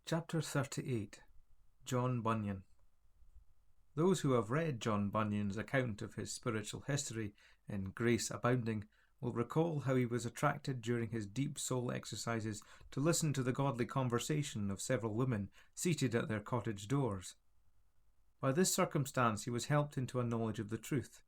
Chapter 38. John Bunyan. Those who have read John Bunyan's account of his spiritual history in Grace Abounding will recall how he was attracted during his deep soul exercises to listen to the godly conversation of several women seated at their cottage doors. By this circumstance he was helped into a knowledge of the truth.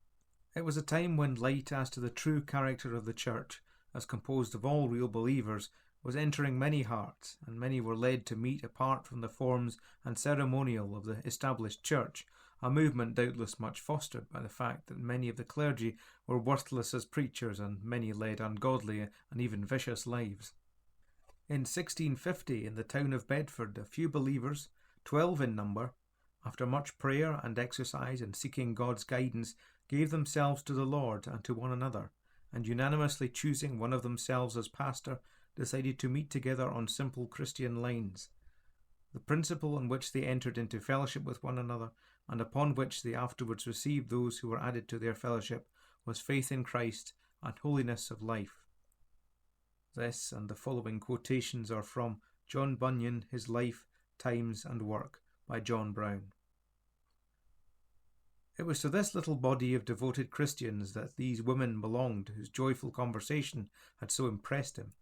It was a time when light as to the true character of the Church, as composed of all real believers, was entering many hearts, and many were led to meet apart from the forms and ceremonial of the established Church, a movement doubtless much fostered by the fact that many of the clergy were worthless as preachers and many led ungodly and even vicious lives. In 1650, in the town of Bedford, a few believers, 12 in number, after much prayer and exercise and seeking God's guidance, gave themselves to the Lord and to one another, and unanimously choosing one of themselves as pastor, decided to meet together on simple Christian lines. The principle on which they entered into fellowship with one another, and upon which they afterwards received those who were added to their fellowship, was faith in Christ and holiness of life. This and the following quotations are from John Bunyan, His Life, Times and Work, by John Brown. It was to this little body of devoted Christians that these women belonged, whose joyful conversation had so impressed him.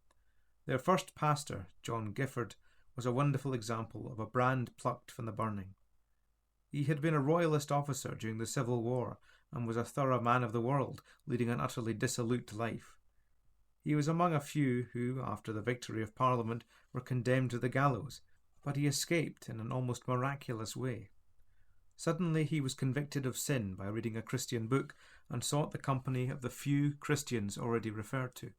Their first pastor, John Gifford, was a wonderful example of a brand plucked from the burning. He had been a royalist officer during the Civil War and was a thorough man of the world, leading an utterly dissolute life. He was among a few who, after the victory of Parliament, were condemned to the gallows, but he escaped in an almost miraculous way. Suddenly he was convicted of sin by reading a Christian book and sought the company of the few Christians already referred to.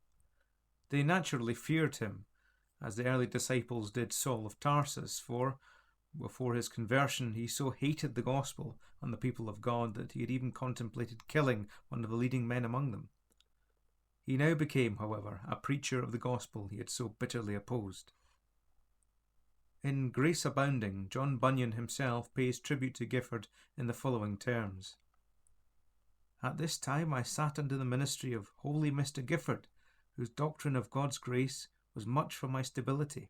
They naturally feared him, as the early disciples did Saul of Tarsus, for, before his conversion, he so hated the gospel and the people of God that he had even contemplated killing one of the leading men among them. He now became, however, a preacher of the gospel he had so bitterly opposed. In Grace Abounding, John Bunyan himself pays tribute to Gifford in the following terms. At this time I sat under the ministry of holy Mr. Gifford, whose doctrine of God's grace was much for my stability.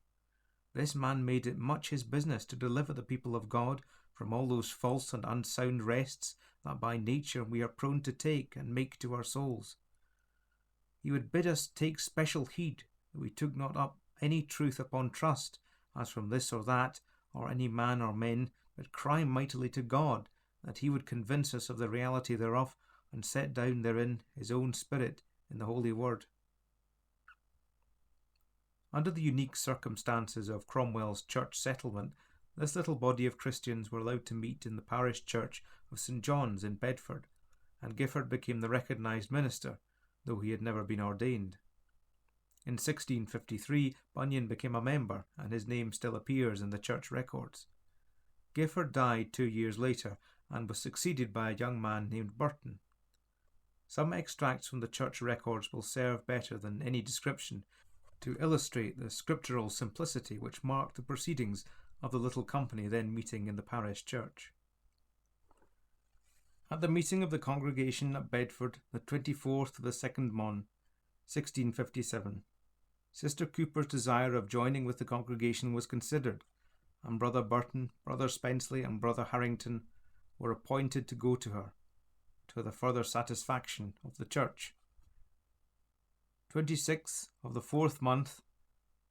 This man made it much his business to deliver the people of God from all those false and unsound rests that by nature we are prone to take and make to our souls. He would bid us take special heed that we took not up any truth upon trust, as from this or that, or any man or men, but cry mightily to God, that he would convince us of the reality thereof, and set down therein his own Spirit in the Holy Word. Under the unique circumstances of Cromwell's church settlement, this little body of Christians were allowed to meet in the parish church of St. John's in Bedford, and Gifford became the recognised minister, though he had never been ordained. In 1653, Bunyan became a member, and his name still appears in the church records. Gifford died 2 years later, and was succeeded by a young man named Burton. Some extracts from the church records will serve better than any description to illustrate the scriptural simplicity which marked the proceedings of the little company then meeting in the parish church. At the meeting of the congregation at Bedford, the 24th of the 2nd Mon, 1657, Sister Cooper's desire of joining with the congregation was considered, and Brother Burton, Brother Spenceley, and Brother Harrington were appointed to go to her, to the further satisfaction of the church. 26th of the 4th month,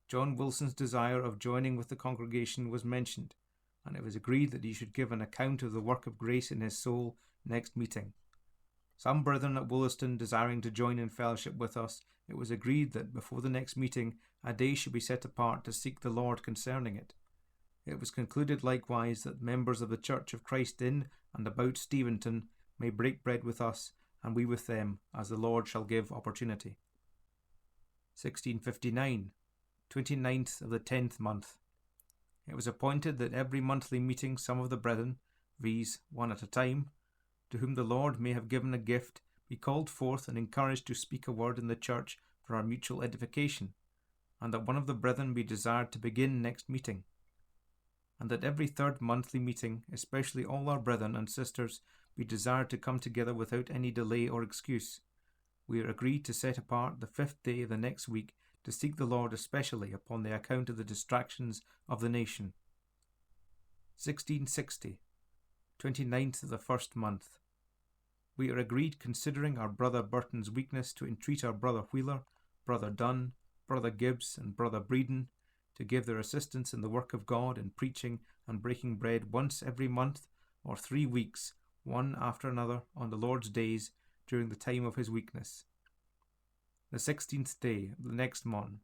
John Wilson's desire of joining with the congregation was mentioned, and it was agreed that he should give an account of the work of grace in his soul next meeting. Some brethren at Wollaston desiring to join in fellowship with us, it was agreed that before the next meeting a day should be set apart to seek the Lord concerning it. It was concluded likewise that members of the Church of Christ in and about Steventon may break bread with us, and we with them, as the Lord shall give opportunity. 1659, 29th of the 10th month. It was appointed that every monthly meeting some of the brethren, viz., one at a time, to whom the Lord may have given a gift, be called forth and encouraged to speak a word in the church for our mutual edification, and that one of the brethren be desired to begin next meeting, and that every third monthly meeting, especially all our brethren and sisters, be desired to come together without any delay or excuse. We are agreed to set apart the 5th day of the next week to seek the Lord especially upon the account of the distractions of the nation, 1660, 29th of the first month. We are agreed, considering our brother Burton's weakness, to entreat our brother Wheeler, brother Dunn, brother Gibbs, and brother Breeden to give their assistance in the work of God in preaching and breaking bread once every month or 3 weeks, one after another, on the Lord's days during the time of his weakness. The 16th day of the next month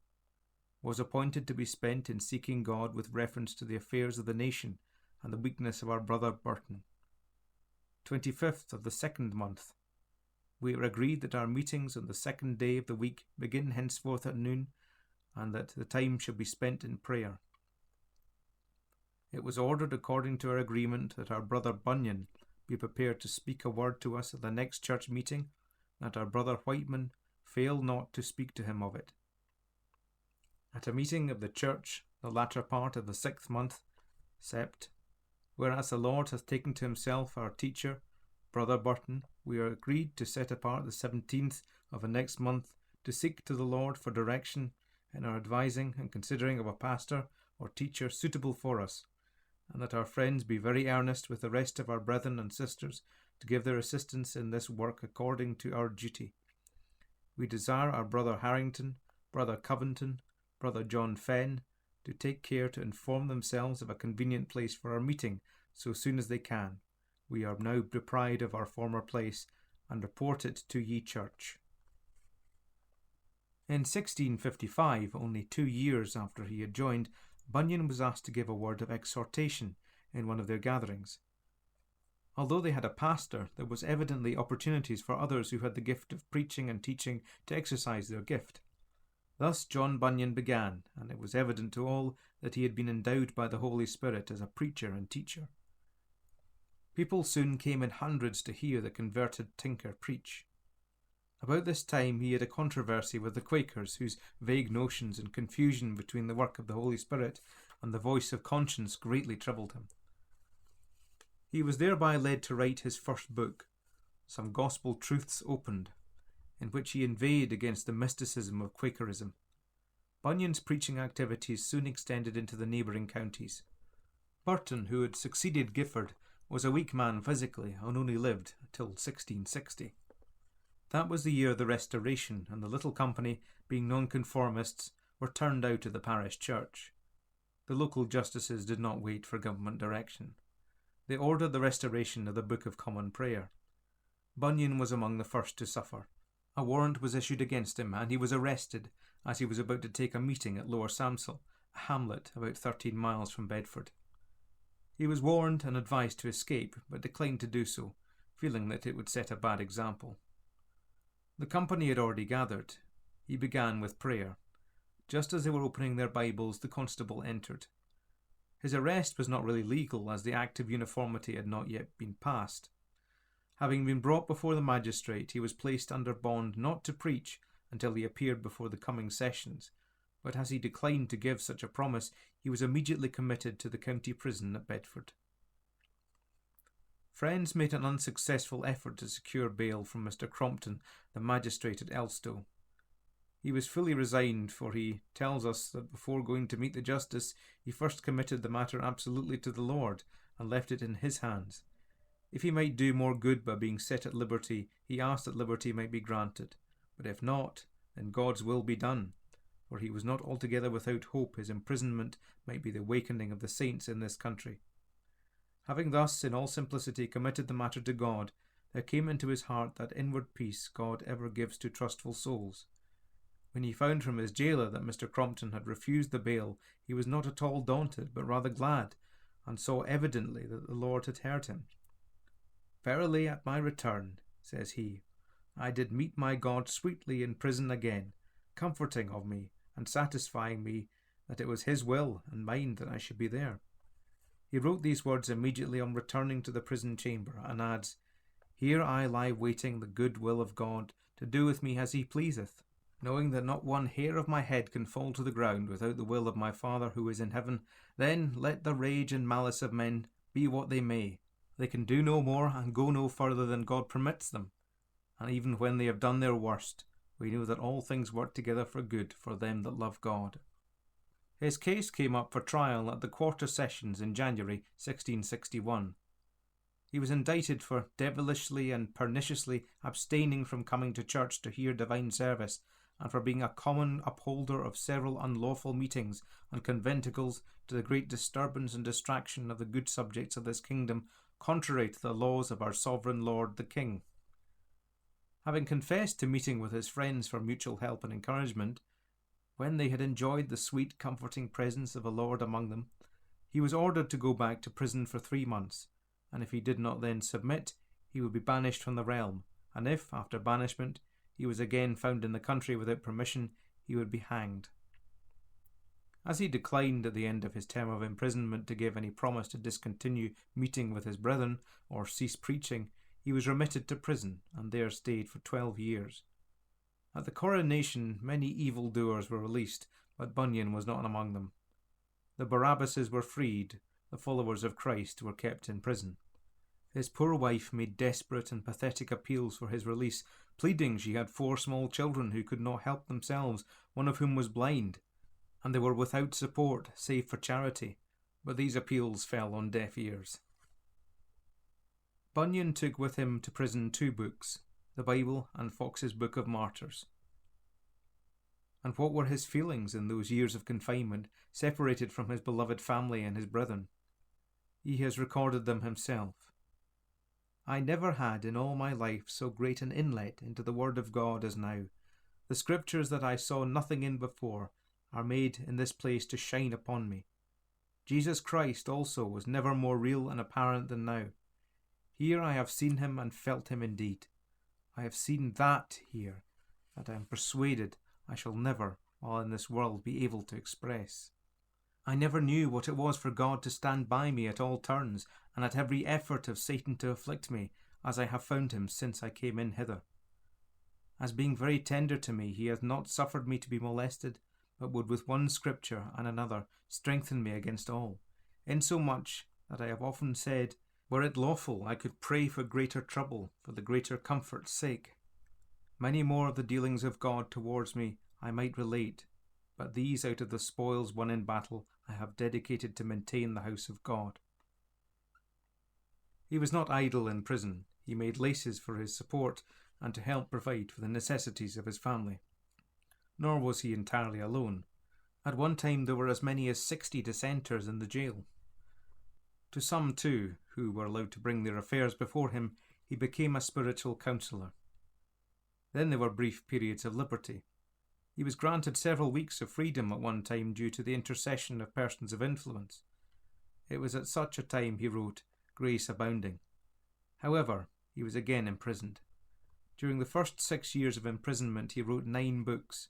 was appointed to be spent in seeking God with reference to the affairs of the nation and the weakness of our brother Burton. 25th of the second month, we are agreed that our meetings on the second day of the week begin henceforth at noon, and that the time shall be spent in prayer. It was ordered, according to our agreement, that our brother Bunyan be prepared to speak a word to us at the next church meeting, that our brother Whiteman fail not to speak to him of it. At a meeting of the church, the latter part of the 6th month, sept, whereas the Lord hath taken to himself our teacher, brother Burton, we are agreed to set apart the 17th of the next month to seek to the Lord for direction in our advising and considering of a pastor or teacher suitable for us, and that our friends be very earnest with the rest of our brethren and sisters to give their assistance in this work according to our duty. We desire our brother Harrington, brother Covington, brother John Fenn, to take care to inform themselves of a convenient place for our meeting so soon as they can. We are now deprived of our former place, and report it to ye church. In 1655, only 2 years after he had joined, Bunyan was asked to give a word of exhortation in one of their gatherings. Although they had a pastor, there was evidently opportunities for others who had the gift of preaching and teaching to exercise their gift. Thus John Bunyan began, and it was evident to all that he had been endowed by the Holy Spirit as a preacher and teacher. People soon came in hundreds to hear the converted tinker preach. About this time he had a controversy with the Quakers, whose vague notions and confusion between the work of the Holy Spirit and the voice of conscience greatly troubled him. He was thereby led to write his first book, Some Gospel Truths Opened, in which he inveighed against the mysticism of Quakerism. Bunyan's preaching activities soon extended into the neighbouring counties. Burton, who had succeeded Gifford, was a weak man physically and only lived till 1660. That was the year of the Restoration, and the little company, being nonconformists, were turned out of the parish church. The local justices did not wait for government direction. They ordered the restoration of the Book of Common Prayer. Bunyan was among the first to suffer. A warrant was issued against him, and he was arrested as he was about to take a meeting at Lower Samsel, a hamlet about 13 miles from Bedford. He was warned and advised to escape, but declined to do so, feeling that it would set a bad example. The company had already gathered. He began with prayer. Just as they were opening their Bibles, the constable entered. His arrest was not really legal, as the Act of Uniformity had not yet been passed. Having been brought before the magistrate, he was placed under bond not to preach until he appeared before the coming sessions, but as he declined to give such a promise, he was immediately committed to the county prison at Bedford. Friends made an unsuccessful effort to secure bail from Mr. Crompton, the magistrate at Elstow. He was fully resigned, for he tells us that before going to meet the justice, he first committed the matter absolutely to the Lord, and left it in his hands. If he might do more good by being set at liberty, he asked that liberty might be granted, but if not, then God's will be done, for he was not altogether without hope his imprisonment might be the awakening of the saints in this country. Having thus, in all simplicity, committed the matter to God, there came into his heart that inward peace God ever gives to trustful souls. When he found from his jailer that Mr. Crompton had refused the bail, he was not at all daunted, but rather glad, and saw evidently that the Lord had heard him. "Verily at my return," says he, "I did meet my God sweetly in prison again, comforting of me, and satisfying me that it was his will and mine that I should be there." He wrote these words immediately on returning to the prison chamber, and adds, "Here I lie waiting the good will of God to do with me as he pleaseth, knowing that not one hair of my head can fall to the ground without the will of my Father who is in heaven. Then let the rage and malice of men be what they may. They can do no more and go no further than God permits them. And even when they have done their worst, we know that all things work together for good for them that love God." His case came up for trial at the Quarter Sessions in January 1661. He was indicted for devilishly and perniciously abstaining from coming to church to hear divine service, and for being a common upholder of several unlawful meetings and conventicles, to the great disturbance and distraction of the good subjects of this kingdom, contrary to the laws of our sovereign lord the king. Having confessed to meeting with his friends for mutual help and encouragement, when they had enjoyed the sweet comforting presence of the Lord among them, he was ordered to go back to prison for 3 months, and if he did not then submit, he would be banished from the realm, and if, after banishment, he was again found in the country without permission, he would be hanged. As he declined at the end of his term of imprisonment to give any promise to discontinue meeting with his brethren or cease preaching, he was remitted to prison and there stayed for 12 years. At the coronation, many evildoers were released, but Bunyan was not among them. The Barabbases were freed, the followers of Christ were kept in prison. His poor wife made desperate and pathetic appeals for his release, pleading she had 4 small children who could not help themselves, one of whom was blind, and they were without support save for charity, but these appeals fell on deaf ears. Bunyan took with him to prison 2 books, the Bible and Fox's Book of Martyrs. And what were his feelings in those years of confinement, separated from his beloved family and his brethren? He has recorded them himself. I never had in all my life so great an inlet into the Word of God as now. The Scriptures that I saw nothing in before are made in this place to shine upon me. Jesus Christ also was never more real and apparent than now. Here I have seen him and felt him indeed. I have seen that here, that I am persuaded I shall never, while in this world, be able to express. I never knew what it was for God to stand by me at all turns, and at every effort of Satan to afflict me, as I have found him since I came in hither. As being very tender to me, he hath not suffered me to be molested, but would with one scripture and another strengthen me against all, insomuch that I have often said, were it lawful, I could pray for greater trouble, for the greater comfort's sake. Many more of the dealings of God towards me I might relate, but these out of the spoils won in battle I have dedicated to maintain the house of God. He was not idle in prison. He made laces for his support and to help provide for the necessities of his family. Nor was he entirely alone. At one time there were as many as 60 dissenters in the jail. To some, too, who were allowed to bring their affairs before him, he became a spiritual counsellor. Then there were brief periods of liberty. He was granted several weeks of freedom at one time due to the intercession of persons of influence. It was at such a time he wrote, Grace Abounding. However, he was again imprisoned. During the first 6 years of imprisonment he wrote 9 books.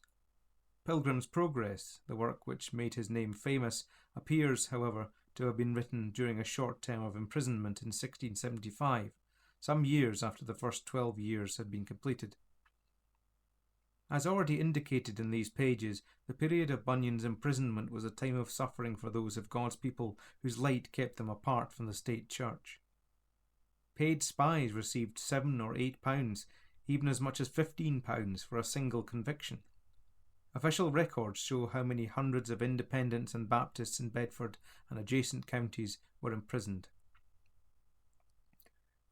Pilgrim's Progress, the work which made his name famous, appears, however, to have been written during a short term of imprisonment in 1675, some years after the first 12 years had been completed. As already indicated in these pages, the period of Bunyan's imprisonment was a time of suffering for those of God's people whose light kept them apart from the state church. Paid spies received £7 or £8, even as much as £15 for a single conviction. Official records show how many hundreds of independents and Baptists in Bedford and adjacent counties were imprisoned.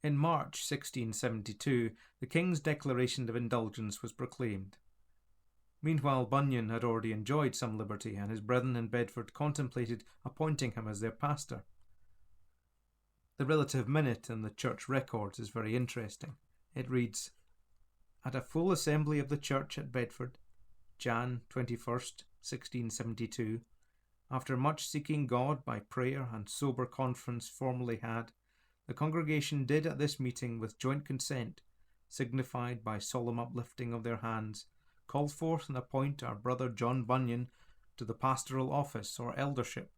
In March 1672, the King's Declaration of Indulgence was proclaimed. Meanwhile, Bunyan had already enjoyed some liberty, and his brethren in Bedford contemplated appointing him as their pastor. The relative minute in the church records is very interesting. It reads, At a full assembly of the church at Bedford, Jan 21st, 1672, after much seeking God by prayer and sober conference formerly had, the congregation did at this meeting with joint consent, signified by solemn uplifting of their hands, call forth and appoint our brother John Bunyan to the pastoral office or eldership,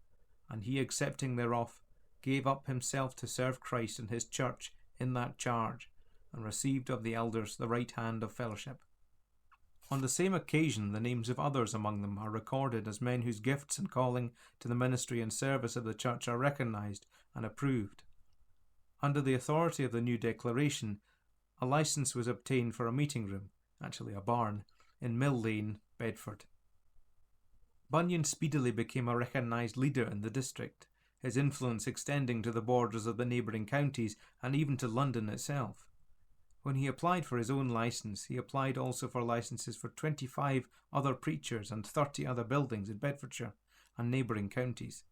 and he accepting thereof, gave up himself to serve Christ and his church in that charge, and received of the elders the right hand of fellowship. On the same occasion the names of others among them are recorded as men whose gifts and calling to the ministry and service of the church are recognised and approved. Under the authority of the new declaration, a licence was obtained for a meeting room, actually a barn, in Mill Lane, Bedford. Bunyan speedily became a recognised leader in the district, his influence extending to the borders of the neighbouring counties and even to London itself. When he applied for his own licence, he applied also for licences for 25 other preachers and 30 other buildings in Bedfordshire and neighbouring counties.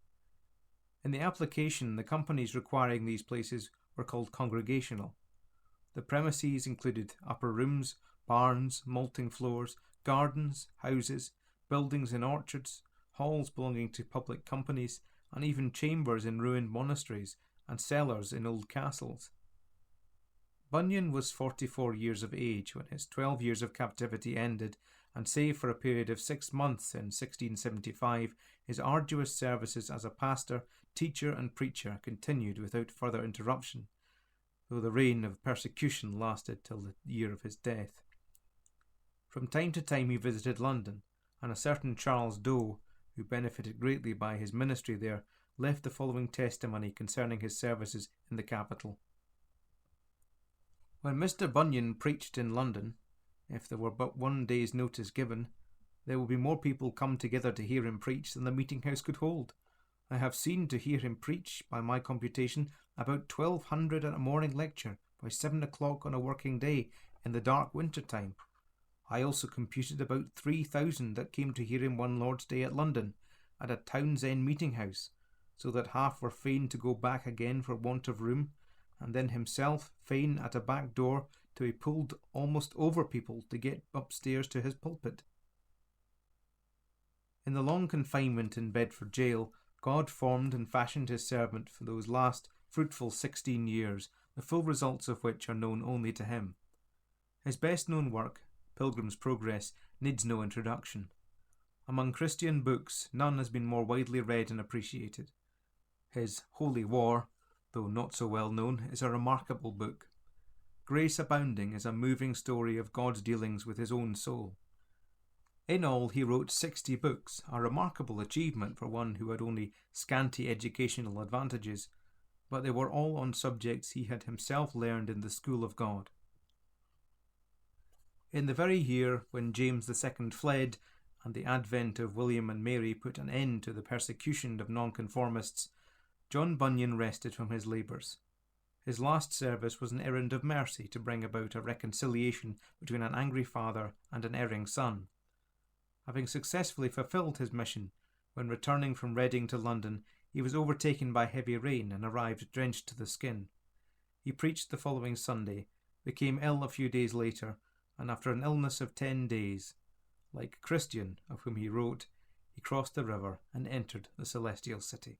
In the application, the companies requiring these places were called congregational. The premises included upper rooms, barns, malting floors, gardens, houses, buildings in orchards, halls belonging to public companies, and even chambers in ruined monasteries and cellars in old castles. Bunyan was 44 years of age when his 12 years of captivity ended, and save for a period of 6 months in 1675, his arduous services as a pastor, teacher and preacher continued without further interruption, though the reign of persecution lasted till the year of his death. From time to time he visited London, and a certain Charles Doe, who benefited greatly by his ministry there, left the following testimony concerning his services in the capital. When Mr. Bunyan preached in London, if there were but 1 day's notice given, there would be more people come together to hear him preach than the meeting-house could hold. I have seen to hear him preach, by my computation, about 1,200 at a morning lecture by 7 o'clock on a working day in the dark winter time. I also computed about 3,000 that came to hear him one Lord's Day at London, at a Townsend meeting-house, so that half were fain to go back again for want of room, and then himself fain at a back door to be pulled almost over people to get upstairs to his pulpit. In the long confinement in Bedford jail, God formed and fashioned his servant for those last fruitful 16 years, the full results of which are known only to him. His best-known work, Pilgrim's Progress, needs no introduction. Among Christian books, none has been more widely read and appreciated. His Holy War, though not so well known, is a remarkable book. Grace Abounding is a moving story of God's dealings with his own soul. In all, he wrote 60 books, a remarkable achievement for one who had only scanty educational advantages, but they were all on subjects he had himself learned in the school of God. In the very year when James II fled, and the advent of William and Mary put an end to the persecution of nonconformists, John Bunyan rested from his labours. His last service was an errand of mercy to bring about a reconciliation between an angry father and an erring son. Having successfully fulfilled his mission, when returning from Reading to London, he was overtaken by heavy rain and arrived drenched to the skin. He preached the following Sunday, became ill a few days later, and after an illness of 10 days, like Christian, of whom he wrote, he crossed the river and entered the celestial city.